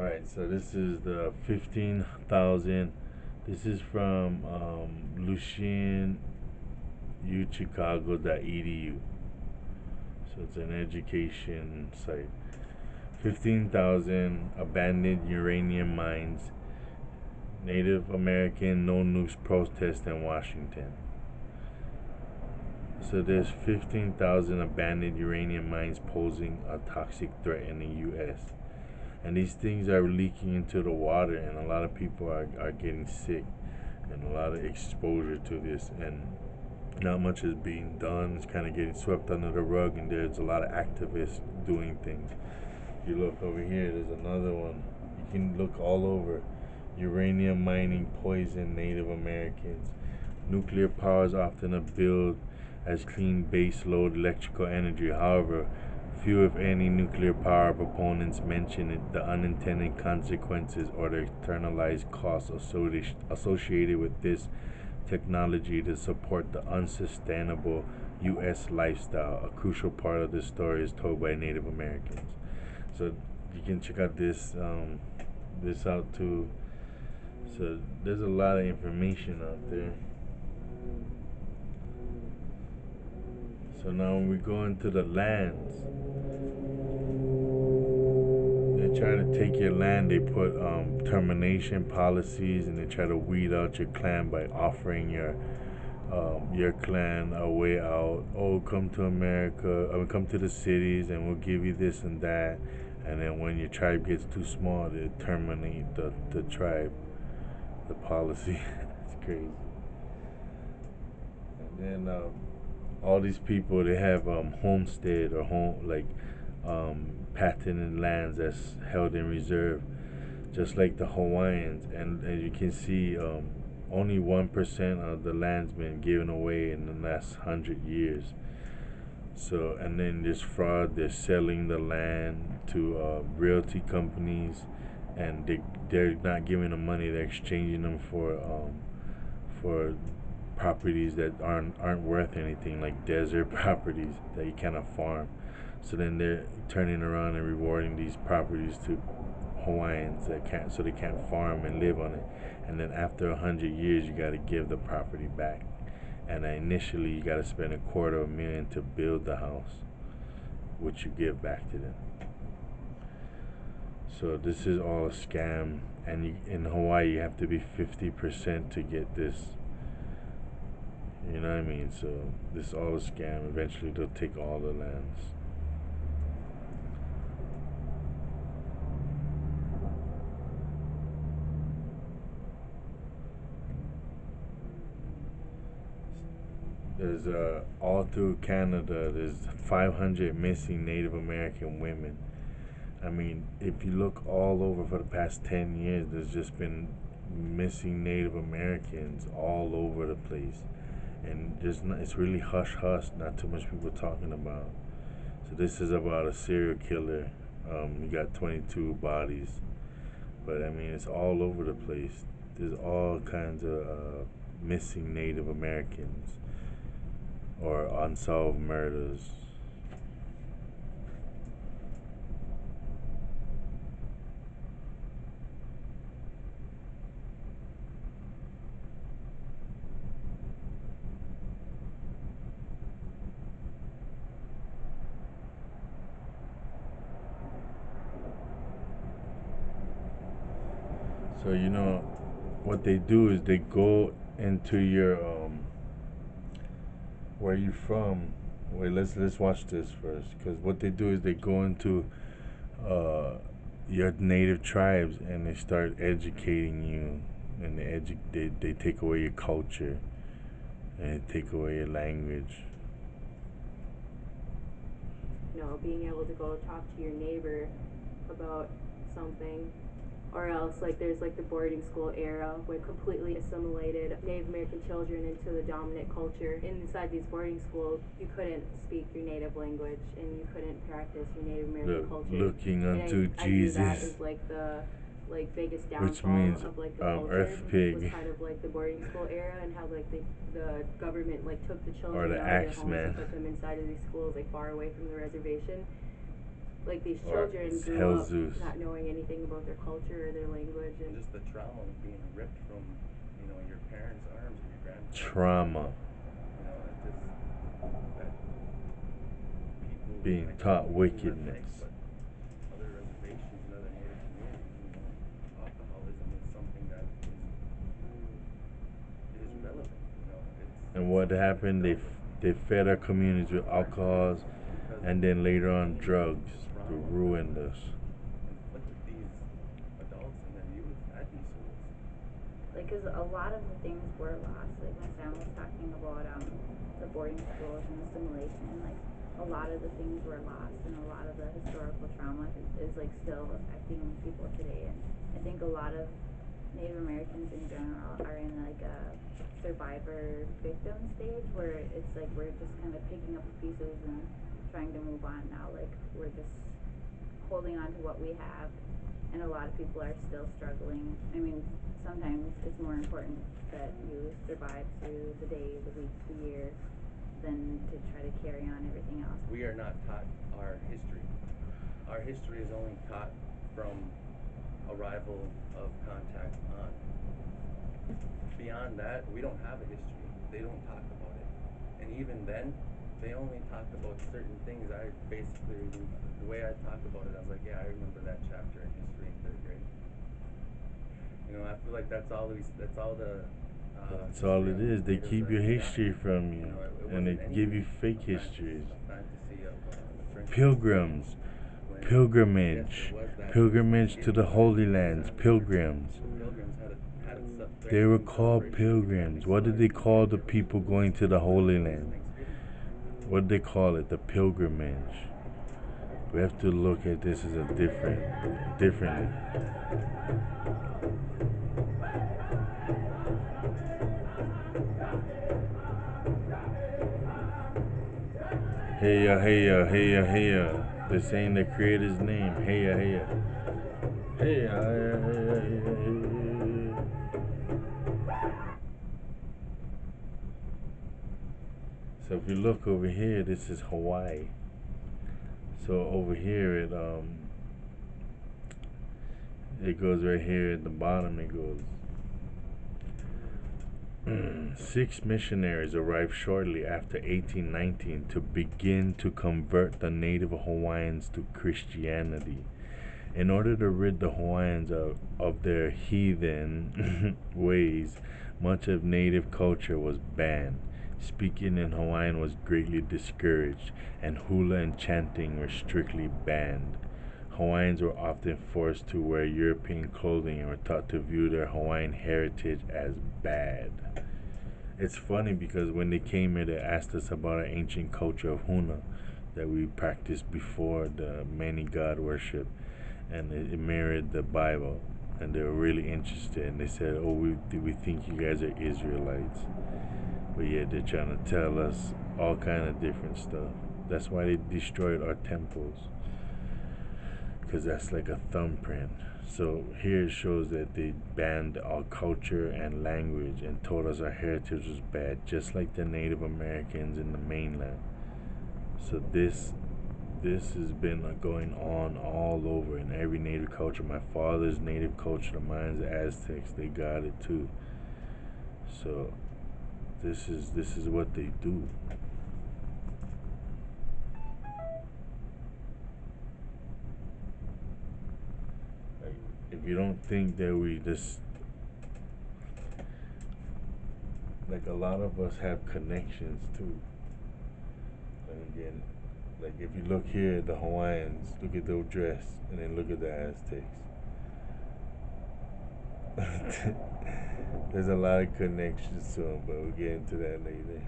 Alright, so this is the 15,000. This is from lucianuchicago.edu. So it's an education site. 15,000 abandoned uranium mines. Native American no nukes protest in Washington. So there's 15,000 abandoned uranium mines posing a toxic threat in the U.S. And these things are leaking into the water, and a lot of people are getting sick, and a lot of exposure to this, and not much is being done. It's kind of getting swept under the rug, and there's a lot of activists doing things. If you look over here, there's another one. You can look all over. Uranium mining poison Native Americans. Nuclear power is often billed as clean base load electrical energy. However, few, if any, nuclear power proponents mention the unintended consequences or the externalized costs associated with this technology to support the unsustainable U.S. lifestyle. A crucial part of this story is told by Native Americans. So you can check out this out too. So there's a lot of information out there. So now when we go into the lands, they try to take your land. They put termination policies, and they try to weed out your clan by offering your clan a way out. Oh, come to America. I mean, come to the cities, and we'll give you this and that. And then when your tribe gets too small, they terminate the tribe, the policy. It's crazy. And then all these people, they have homestead or patented lands that's held in reserve, just like the Hawaiians. And as you can see, only 1% of the land's been given away in the last 100 years. So, and then there's fraud. They're selling the land to realty companies, and they're not giving them money. They're exchanging them for properties that aren't worth anything, like desert properties that you cannot farm. So then they're turning around and rewarding these properties to Hawaiians so they can't farm and live on it. And then after 100 years, you got to give the property back. And initially, you got to spend $250,000 to build the house, which you give back to them. So this is all a scam. And in Hawaii, you have to be 50% to get this. You know what I mean? So this is all a scam. Eventually, they'll take all the lands. There's all through Canada, there's 500 missing Native American women. I mean, if you look all over for the past 10 years, there's just been missing Native Americans all over the place. And it's really hush hush, not too much people talking about. So this is about a serial killer. He got 22 bodies, but I mean, it's all over the place. There's all kinds of missing Native Americans or unsolved murders. So you know what they do is they go into your where you from. Wait, let's watch this first, because what they do is they go into uh, your native tribes, and they start educating you, and they take away your culture, and they take away your language. You know, being able to go talk to your neighbor about something. Or else, like, there's like the boarding school era where completely assimilated Native American children into the dominant culture. Inside these boarding schools, you couldn't speak your native language and you couldn't practice your Native American culture. Looking unto I Jesus. view that as like the biggest downfall Which means of like the culture. Earth Pig. Was kind of like the boarding school era, and how like the government like took the children Or the out of their Axe homes Man. and put them inside of these schools like far away from the reservation. like these Or children grew Hell up Zeus. not knowing anything about their culture or their language, and just the trauma of being ripped from, your parents' arms or your grandparents. Trauma. It's just that people Being taught wickedness. But other reservations and other native communities, alcoholism is something that is relevant. And what happened? They fed our communities with alcohols, and then later on drugs to ruin us. Inflicted these adults and their youth at these schools. Like, because a lot of the things were lost. Like when Sam was talking about the boarding schools and assimilation, like a lot of the things were lost, and a lot of the historical trauma is like still affecting people today. And I think a lot of Native Americans in general are in like a survivor victim stage where it's like we're just kind of picking up the pieces and trying to move on now. Like we're just holding on to what we have, and a lot of people are still struggling. I mean, sometimes it's more important that you survive through the day, the week, the year, than to try to carry on everything else. We are not taught our history. Our history is only taught from arrival of contact on. Beyond that, we don't have a history. They don't talk about it. And even then, they only talked about certain things. I basically, the way I talk about it, I was like, yeah, I remember that chapter in history in 3rd grade. I feel like that's all the That's all it is. They keep your history from you, and they give you fake histories. Pilgrims, pilgrimage to the Holy Lands, pilgrims. They were called pilgrims. What did they call the people going to the Holy Land? What did they call it? The pilgrimage. We have to look at this as differently. Hey ya, hey ya, hey ya, hey ya. They're saying the creator's name. Hey ya, hey ya. Hey ya, hey ya, hey ya, hey ya, hey ya. So if you look over here, this is Hawaii. So over here it goes right here at the bottom. It goes 6 missionaries arrived shortly after 1819 to begin to convert the native Hawaiians to Christianity. In order to rid the Hawaiians of their heathen ways, much of native culture was banned. Speaking in Hawaiian was greatly discouraged, and hula and chanting were strictly banned. Hawaiians were often forced to wear European clothing and were taught to view their Hawaiian heritage as bad. It's funny because when they came here, they asked us about our ancient culture of huna that we practiced before the many god worship, and it mirrored the Bible, and they were really interested, and they said, oh, we think you guys are Israelites. But yeah, they're trying to tell us all kind of different stuff. That's why they destroyed our temples, because that's like a thumbprint. So here it shows that they banned our culture and language and told us our heritage was bad, just like the Native Americans in the mainland. So this has been going on all over in every native culture. My father's native culture, the Mayans, the Aztecs, they got it too. So this is what they do. If you don't think that we just, like, a lot of us have connections too. And again, like if you look here at the Hawaiians, look at their dress, and then look at the Aztecs. There's a lot of connections to them, but we'll get into that later.